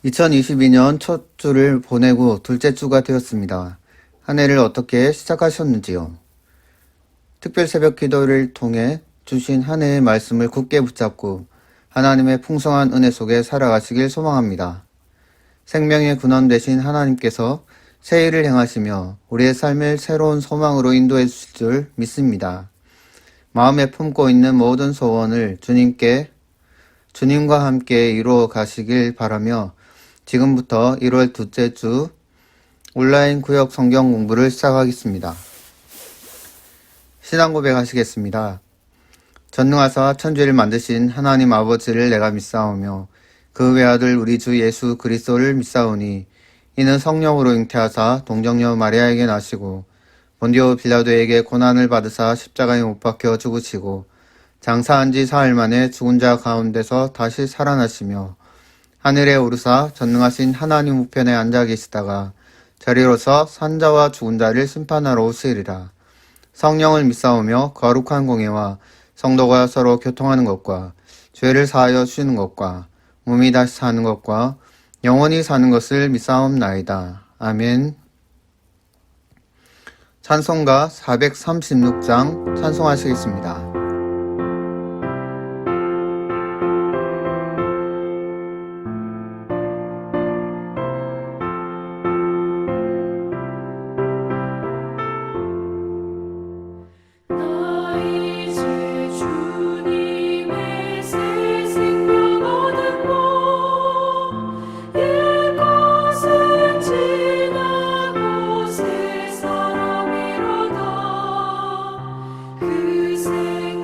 2022년 첫 주를 보내고 둘째 주가 되었습니다. 한 해를 어떻게 시작하셨는지요? 특별 새벽 기도를 통해 주신 한 해의 말씀을 굳게 붙잡고 하나님의 풍성한 은혜 속에 살아가시길 소망합니다. 생명의 근원 되신 하나님께서 새 일을 행하시며 우리의 삶을 새로운 소망으로 인도해 주실 줄 믿습니다. 마음에 품고 있는 모든 소원을 주님과 함께 이루어 가시길 바라며 지금부터 1월 둘째 주 온라인 구역 성경 공부를 시작하겠습니다. 신앙 고백하시겠습니다. 전능하사 천지를 만드신 하나님 아버지를 내가 믿사오며 그 외아들 우리 주 예수 그리스도를 믿사오니 이는 성령으로 잉태하사 동정녀 마리아에게 나시고 본디오 빌라도에게 고난을 받으사 십자가에 못 박혀 죽으시고 장사한 지 사흘 만에 죽은 자 가운데서 다시 살아나시며 하늘에 오르사 전능하신 하나님 우편에 앉아 계시다가 저리로서 산자와 죽은 자를 심판하러 오시리라. 성령을 믿사오며 거룩한 공예와 성도가 서로 교통하는 것과 죄를 사하여 주시는 것과 몸이 다시 사는 것과 영원히 사는 것을 믿사옵나이다. 아멘. 찬송가 436장 찬송하시겠습니다. 그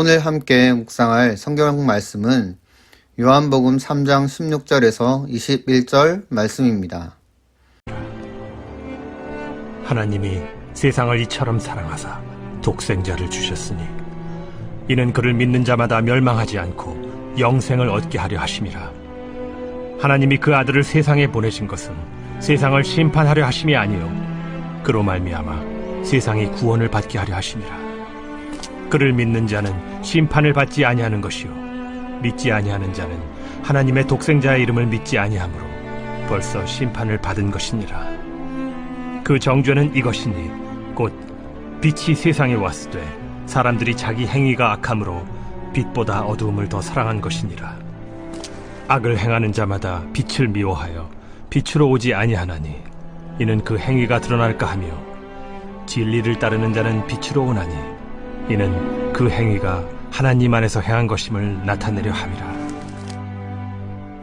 오늘 함께 묵상할 성경 말씀은 요한복음 3장 16절에서 21절 말씀입니다. 하나님이 세상을 이처럼 사랑하사 독생자를 주셨으니 이는 그를 믿는 자마다 멸망하지 않고 영생을 얻게 하려 하심이라. 하나님이 그 아들을 세상에 보내신 것은 세상을 심판하려 하심이 아니요 그로 말미암아 세상이 구원을 받게 하려 하심이라. 그를 믿는 자는 심판을 받지 아니하는 것이요 믿지 아니하는 자는 하나님의 독생자의 이름을 믿지 아니하므로 벌써 심판을 받은 것이니라. 그 정죄는 이것이니 곧 빛이 세상에 왔으되 사람들이 자기 행위가 악함으로 빛보다 어두움을 더 사랑한 것이니라. 악을 행하는 자마다 빛을 미워하여 빛으로 오지 아니하나니 이는 그 행위가 드러날까 하며 진리를 따르는 자는 빛으로 오나니 이는 그 행위가 하나님 안에서 행한 것임을 나타내려 함이라.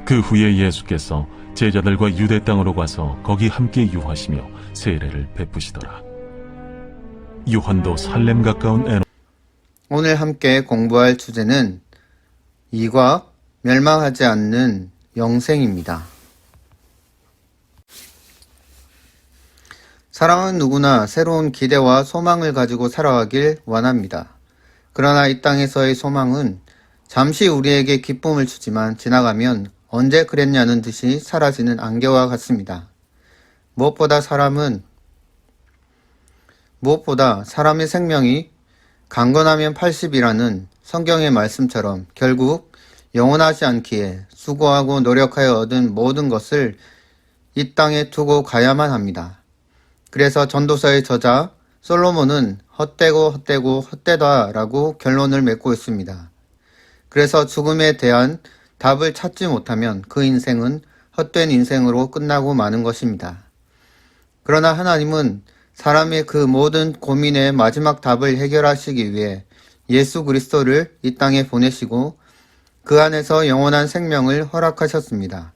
그 후에 예수께서 제자들과 유대 땅으로 가서 거기 함께 유하시며 세례를 베푸시더라. 요한도 살렘 가까운 에노. 오늘 함께 공부할 주제는 이과 멸망하지 않는 영생입니다. 사람은 누구나 새로운 기대와 소망을 가지고 살아가길 원합니다. 그러나 이 땅에서의 소망은 잠시 우리에게 기쁨을 주지만 지나가면 언제 그랬냐는 듯이 사라지는 안개와 같습니다. 무엇보다 사람의 생명이 강건하면 80이라는 성경의 말씀처럼 결국 영원하지 않기에 수고하고 노력하여 얻은 모든 것을 이 땅에 두고 가야만 합니다. 그래서 전도서의 저자 솔로몬은 헛되다라고 결론을 맺고 있습니다. 그래서 죽음에 대한 답을 찾지 못하면 그 인생은 헛된 인생으로 끝나고 마는 것입니다. 그러나 하나님은 사람의 그 모든 고민의 마지막 답을 해결하시기 위해 예수 그리스도를 이 땅에 보내시고 그 안에서 영원한 생명을 허락하셨습니다.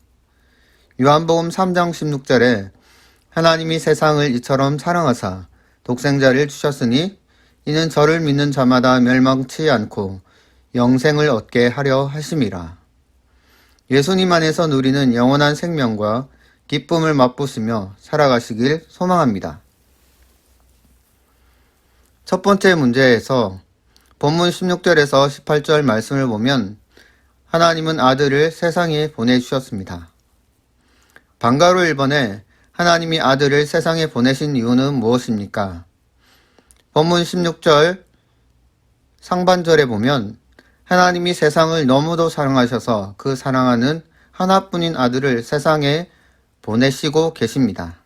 요한복음 3장 16절에 하나님이 세상을 이처럼 사랑하사 독생자를 주셨으니 이는 저를 믿는 자마다 멸망치 않고 영생을 얻게 하려 하심이라. 예수님 안에서 누리는 영원한 생명과 기쁨을 맛보시며 살아가시길 소망합니다. 첫 번째 문제에서 본문 16절에서 18절 말씀을 보면 하나님은 아들을 세상에 보내주셨습니다. 방가로 1번에 하나님이 아들을 세상에 보내신 이유는 무엇입니까? 본문 16절 상반절에 보면 하나님이 세상을 너무도 사랑하셔서 그 사랑하는 하나뿐인 아들을 세상에 보내시고 계십니다.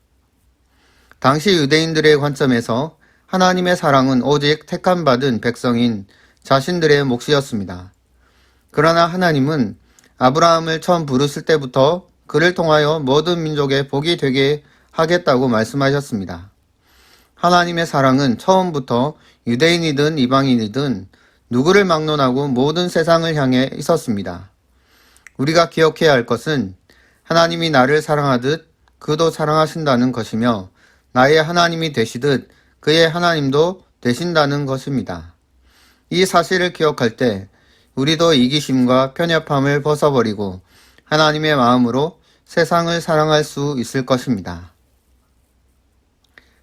당시 유대인들의 관점에서 하나님의 사랑은 오직 택함받은 백성인 자신들의 몫이었습니다. 그러나 하나님은 아브라함을 처음 부르실 때부터 그를 통하여 모든 민족의 복이 되게 하겠다고 말씀하셨습니다. 하나님의 사랑은 처음부터 유대인이든 이방인이든 누구를 막론하고 모든 세상을 향해 있었습니다. 우리가 기억해야 할 것은 하나님이 나를 사랑하듯 그도 사랑하신다는 것이며 나의 하나님이 되시듯 그의 하나님도 되신다는 것입니다. 이 사실을 기억할 때 우리도 이기심과 편협함을 벗어버리고 하나님의 마음으로 세상을 사랑할 수 있을 것입니다.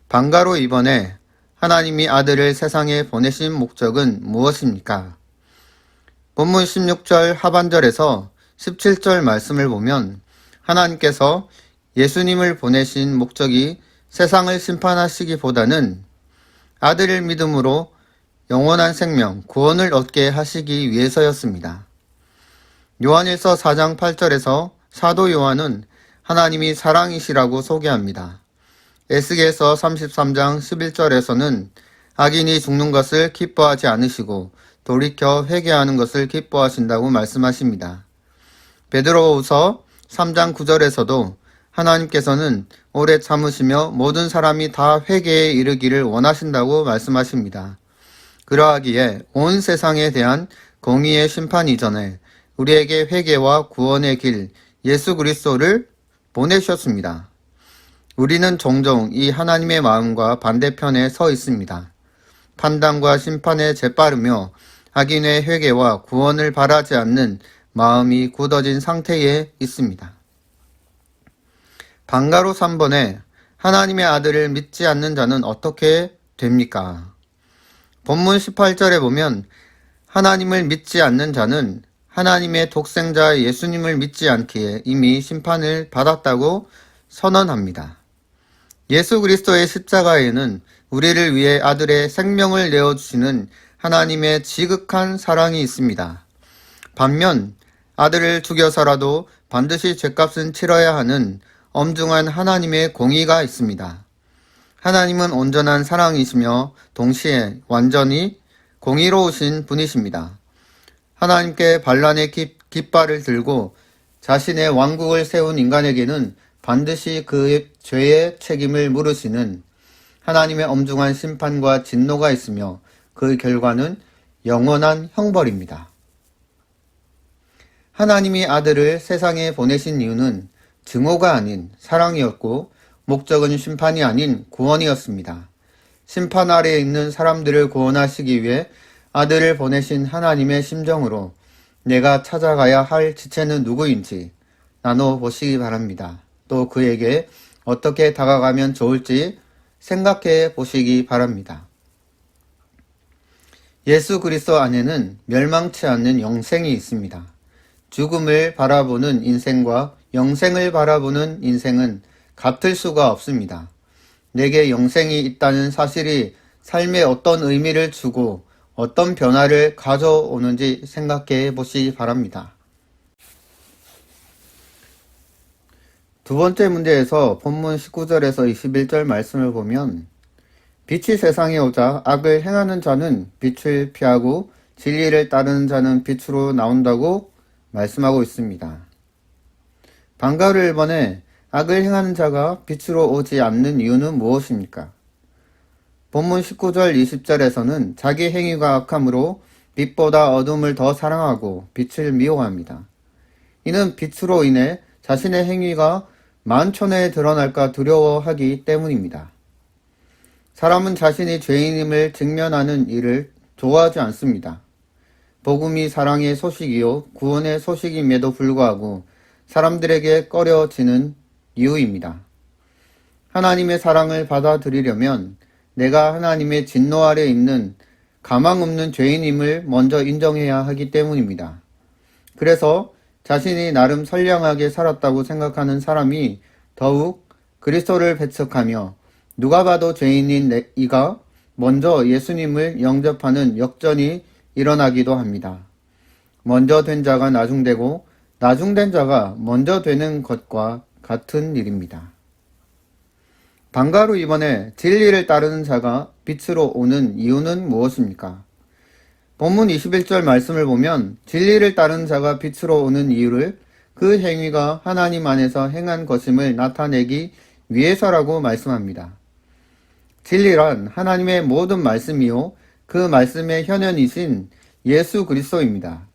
방가로 2번에 하나님이 아들을 세상에 보내신 목적은 무엇입니까? 본문 16절 하반절에서 17절 말씀을 보면 하나님께서 예수님을 보내신 목적이 세상을 심판하시기보다는 아들을 믿음으로 영원한 생명, 구원을 얻게 하시기 위해서였습니다. 요한일서 4장 8절에서 사도 요한은 하나님이 사랑이시라고 소개합니다. 에스겔서 33장 11절에서는 악인이 죽는 것을 기뻐하지 않으시고 돌이켜 회개하는 것을 기뻐하신다고 말씀하십니다. 베드로후서 3장 9절에서도 하나님께서는 오래 참으시며 모든 사람이 다 회개에 이르기를 원하신다고 말씀하십니다. 그러하기에 온 세상에 대한 공의의 심판 이전에 우리에게 회개와 구원의 길 예수 그리스도를 보내주셨습니다. 우리는 종종 이 하나님의 마음과 반대편에 서 있습니다. 판단과 심판에 재빠르며 악인의 회개와 구원을 바라지 않는 마음이 굳어진 상태에 있습니다. 방가로 3번에 하나님의 아들을 믿지 않는 자는 어떻게 됩니까? 본문 18절에 보면 하나님을 믿지 않는 자는 하나님의 독생자 예수님을 믿지 않기에 이미 심판을 받았다고 선언합니다. 예수 그리스도의 십자가에는 우리를 위해 아들의 생명을 내어주시는 하나님의 지극한 사랑이 있습니다. 반면 아들을 죽여서라도 반드시 죗값은 치러야 하는 엄중한 하나님의 공의가 있습니다. 하나님은 온전한 사랑이시며 동시에 완전히 공의로우신 분이십니다. 하나님께 반란의 깃발을 들고 자신의 왕국을 세운 인간에게는 반드시 그의 죄의 책임을 물으시는 하나님의 엄중한 심판과 진노가 있으며 그 결과는 영원한 형벌입니다. 하나님이 아들을 세상에 보내신 이유는 증오가 아닌 사랑이었고 목적은 심판이 아닌 구원이었습니다. 심판 아래에 있는 사람들을 구원하시기 위해 아들을 보내신 하나님의 심정으로 내가 찾아가야 할 지체는 누구인지 나눠보시기 바랍니다. 또 그에게 어떻게 다가가면 좋을지 생각해 보시기 바랍니다. 예수 그리스도 안에는 멸망치 않는 영생이 있습니다. 죽음을 바라보는 인생과 영생을 바라보는 인생은 같을 수가 없습니다. 내게 영생이 있다는 사실이 삶에 어떤 의미를 주고 어떤 변화를 가져오는지 생각해 보시기 바랍니다. 두 번째 문제에서 본문 19절에서 21절 말씀을 보면 빛이 세상에 오자 악을 행하는 자는 빛을 피하고 진리를 따르는 자는 빛으로 나온다고 말씀하고 있습니다. 방가루 1번에 악을 행하는 자가 빛으로 오지 않는 이유는 무엇입니까? 본문 19절 20절에서는 자기 행위가 악함으로 빛보다 어둠을 더 사랑하고 빛을 미워합니다. 이는 빛으로 인해 자신의 행위가 만천에 드러날까 두려워하기 때문입니다. 사람은 자신이 죄인임을 직면하는 일을 좋아하지 않습니다. 복음이 사랑의 소식이요 구원의 소식임에도 불구하고 사람들에게 꺼려지는 이유입니다. 하나님의 사랑을 받아들이려면 내가 하나님의 진노 아래 있는 가망 없는 죄인임을 먼저 인정해야 하기 때문입니다. 그래서 자신이 나름 선량하게 살았다고 생각하는 사람이 더욱 그리스도를 배척하며 누가 봐도 죄인인 이가 먼저 예수님을 영접하는 역전이 일어나기도 합니다. 먼저 된 자가 나중되고 나중된 자가 먼저 되는 것과 같은 일입니다. 방가루 2번에 진리를 따르는 자가 빛으로 오는 이유는 무엇입니까? 본문 21절 말씀을 보면 진리를 따르는 자가 빛으로 오는 이유를 그 행위가 하나님 안에서 행한 것임을 나타내기 위해서라고 말씀합니다. 진리란 하나님의 모든 말씀이요 그 말씀의 현현이신 예수 그리스도입니다.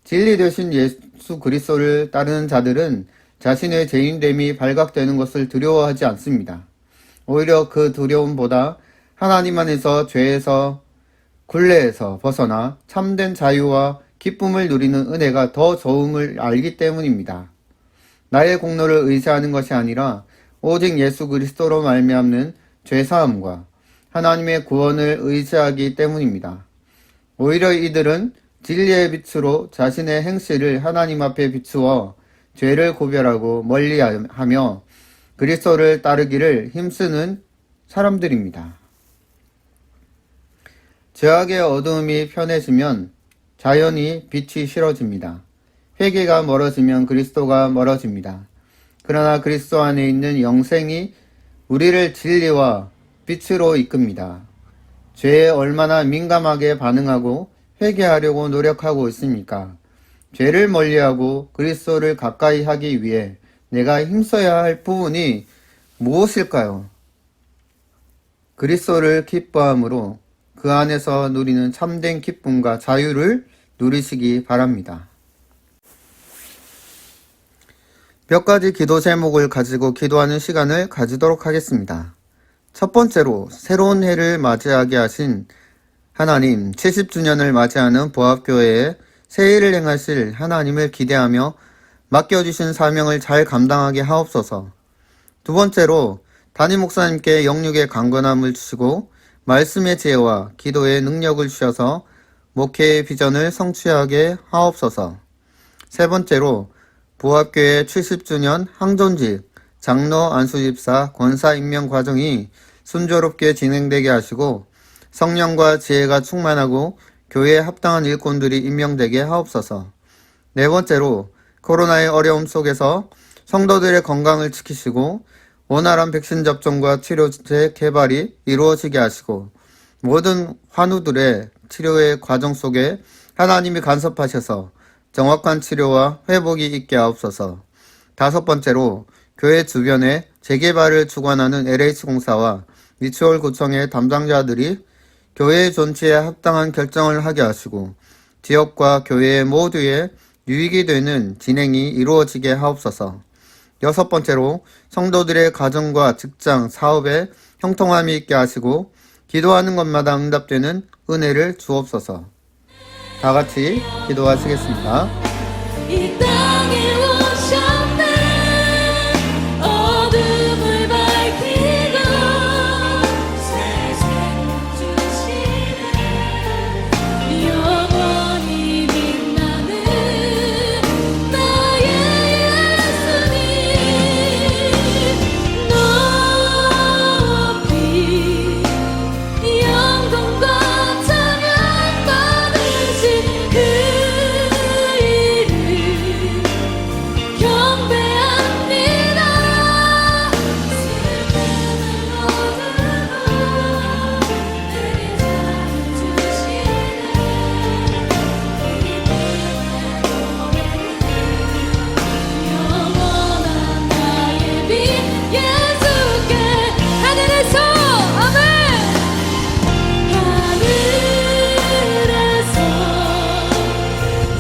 진리 되신 예수 그리스도를 따르는 자들은 자신의 죄인됨이 발각되는 것을 두려워하지 않습니다. 오히려 그 두려움보다 하나님 안에서 죄에서 굴레에서 벗어나 참된 자유와 기쁨을 누리는 은혜가 더 좋음을 알기 때문입니다. 나의 공로를 의지하는 것이 아니라 오직 예수 그리스도로 말미암는 죄사함과 하나님의 구원을 의지하기 때문입니다. 오히려 이들은 진리의 빛으로 자신의 행실을 하나님 앞에 비추어 죄를 구별하고 멀리하며 그리스도를 따르기를 힘쓰는 사람들입니다. 죄악의 어두움이 편해지면 자연히 빛이 싫어집니다. 회개가 멀어지면 그리스도가 멀어집니다. 그러나 그리스도 안에 있는 영생이 우리를 진리와 빛으로 이끕니다. 죄에 얼마나 민감하게 반응하고 회개하려고 노력하고 있습니까? 죄를 멀리하고 그리스도를 가까이 하기 위해 내가 힘써야 할 부분이 무엇일까요? 그리스도를 기뻐함으로 그 안에서 누리는 참된 기쁨과 자유를 누리시기 바랍니다. 몇 가지 기도 제목을 가지고 기도하는 시간을 가지도록 하겠습니다. 첫 번째로 새로운 해를 맞이하게 하신 하나님, 70주년을 맞이하는 보합교회에 새해를 행하실 하나님을 기대하며 맡겨주신 사명을 잘 감당하게 하옵소서. 두 번째로, 담임 목사님께 영육의 강건함을 주시고 말씀의 지혜와 기도의 능력을 주셔서 목회의 비전을 성취하게 하옵소서. 세 번째로, 보합교회 70주년 항존직 장로 안수집사 권사 임명 과정이 순조롭게 진행되게 하시고 성령과 지혜가 충만하고 교회에 합당한 일꾼들이 임명되게 하옵소서. 네 번째로, 코로나의 어려움 속에서 성도들의 건강을 지키시고 원활한 백신 접종과 치료제 개발이 이루어지게 하시고 모든 환우들의 치료의 과정 속에 하나님이 간섭하셔서 정확한 치료와 회복이 있게 하옵소서. 다섯 번째로, 교회 주변에 재개발을 주관하는 LH공사와 미추홀구청의 담당자들이 교회의 존치에 합당한 결정을 하게 하시고 지역과 교회 모두에 유익이 되는 진행이 이루어지게 하옵소서. 여섯 번째로, 성도들의 가정과 직장, 사업에 형통함이 있게 하시고 기도하는 것마다 응답되는 은혜를 주옵소서. 다 같이 기도하시겠습니다. 이 땅에 오셨네. 어둠을 밝히고 세상 주시네. 영원히 빛나는 나의 예수님. 높이 영광과 찬양 받으신 그 이름 경배합니다. 영원한 나의 빛 예수께 하늘에서 아멘. 하늘에서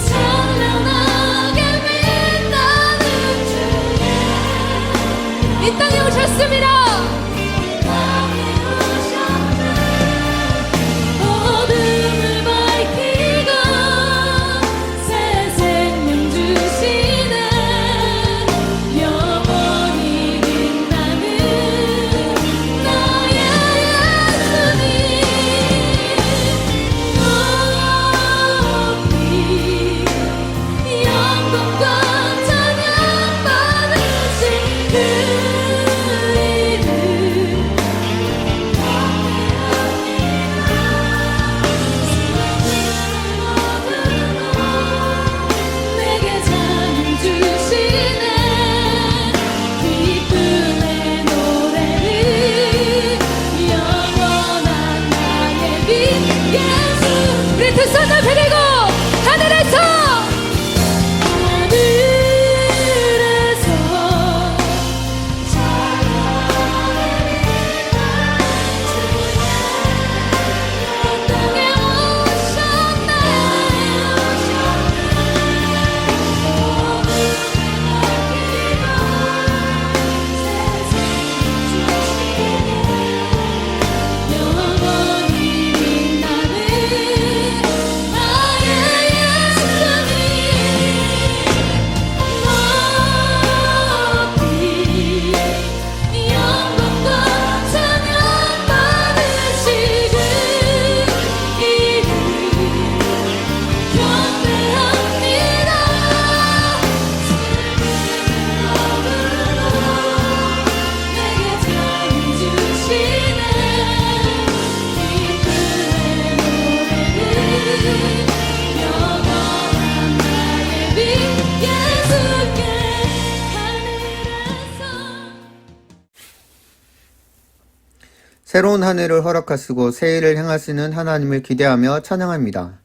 찬란하게 빛나는 주님, 이 땅에 오셨습니다. 어둠을 밝히고 새 생명 주시네. 영원히 빛나는 나의 예수님. 높이 영광과 찬양 받으신 그 이름 내게 찬양 주시네. 기쁨의 노래를 영원한 나의 빛 예수. 우리 두 손을 드리고 하늘에서 땅에 영원히 빛나는 나의 예수님. 높이 영광과 찬양 받으시고 이름 경배합니다. 내게 찬양 주시네. 기쁨의 노래를 영원한 나의 빛 예수께 하늘에서. 새로운 한 해를 허락하시고 새해를 행하시는 하나님을 기대하며 찬양합니다.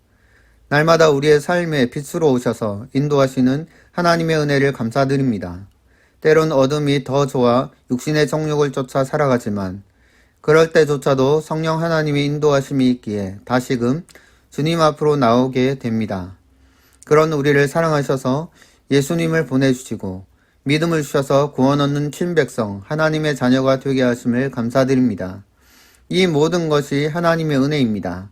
날마다 우리의 삶에 빛으로 오셔서 인도하시는 하나님의 은혜를 감사드립니다. 때론 어둠이 더 좋아 육신의 정욕을 쫓아 살아가지만 그럴 때조차도 성령 하나님의 인도하심이 있기에 다시금 주님 앞으로 나오게 됩니다. 그런 우리를 사랑하셔서 예수님을 보내주시고 믿음을 주셔서 구원 얻는 친백성 하나님의 자녀가 되게 하심을 감사드립니다. 이 모든 것이 하나님의 은혜입니다.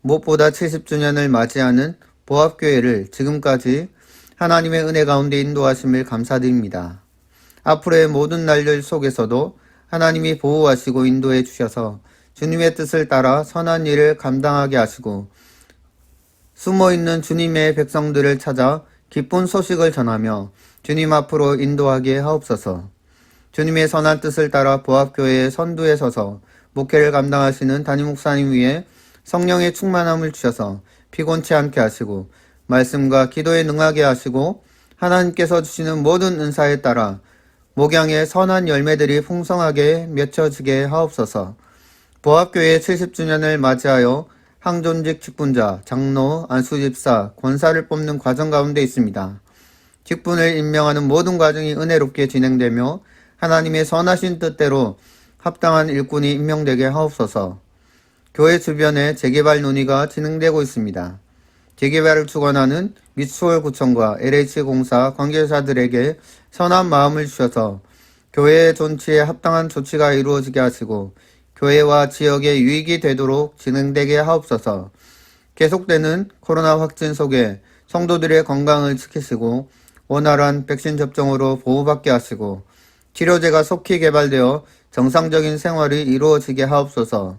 무엇보다 70주년을 맞이하는 보합교회를 지금까지 하나님의 은혜 가운데 인도하심을 감사드립니다. 앞으로의 모든 날들 속에서도 하나님이 보호하시고 인도해 주셔서 주님의 뜻을 따라 선한 일을 감당하게 하시고 숨어있는 주님의 백성들을 찾아 기쁜 소식을 전하며 주님 앞으로 인도하게 하옵소서. 주님의 선한 뜻을 따라 보합교회의 선두에 서서 목회를 감당하시는 담임 목사님 위에 성령의 충만함을 주셔서 피곤치 않게 하시고 말씀과 기도에 능하게 하시고 하나님께서 주시는 모든 은사에 따라 목양의 선한 열매들이 풍성하게 맺혀지게 하옵소서. 보합교회 70주년을 맞이하여 항존직 직분자, 장로, 안수집사, 권사를 뽑는 과정 가운데 있습니다. 직분을 임명하는 모든 과정이 은혜롭게 진행되며 하나님의 선하신 뜻대로 합당한 일꾼이 임명되게 하옵소서. 교회 주변에 재개발 논의가 진행되고 있습니다. 재개발을 주관하는 미추홀구청과 LH공사 관계자들에게 선한 마음을 주셔서 교회의 존치에 합당한 조치가 이루어지게 하시고 교회와 지역에 유익이 되도록 진행되게 하옵소서. 계속되는 코로나 확진 속에 성도들의 건강을 지키시고 원활한 백신 접종으로 보호받게 하시고 치료제가 속히 개발되어 정상적인 생활이 이루어지게 하옵소서.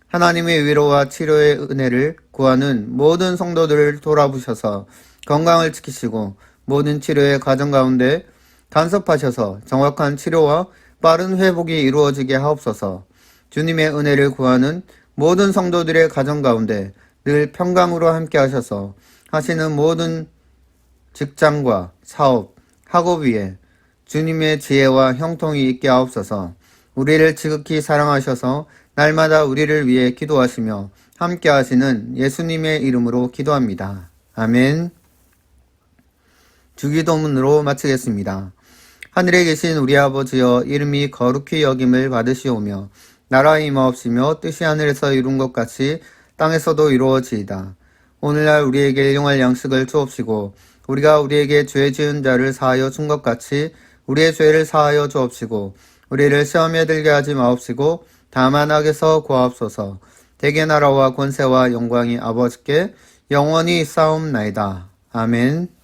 하나님의 위로와 치료의 은혜를 구하는 모든 성도들을 돌아보셔서 건강을 지키시고 모든 치료의 과정 가운데 간섭하셔서 정확한 치료와 빠른 회복이 이루어지게 하옵소서. 주님의 은혜를 구하는 모든 성도들의 가정 가운데 늘 평강으로 함께 하셔서 하시는 모든 직장과 사업, 학업 위에 주님의 지혜와 형통이 있게 하옵소서. 우리를 지극히 사랑하셔서 날마다 우리를 위해 기도하시며 함께 하시는 예수님의 이름으로 기도합니다. 아멘. 주기도문으로 마치겠습니다. 하늘에 계신 우리 아버지여, 이름이 거룩히 여김을 받으시오며 나라의 임하옵시며 뜻이 하늘에서 이룬 것 같이 땅에서도 이루어지이다. 오늘날 우리에게 일용할 양식을 주옵시고 우리가 우리에게 죄 지은 자를 사하여 준 것 같이 우리의 죄를 사하여 주옵시고 우리를 시험에 들게 하지 마옵시고 다만 악에서 구하옵소서. 대개 나라와 권세와 영광이 아버지께 영원히 있사옵나이다. 아멘.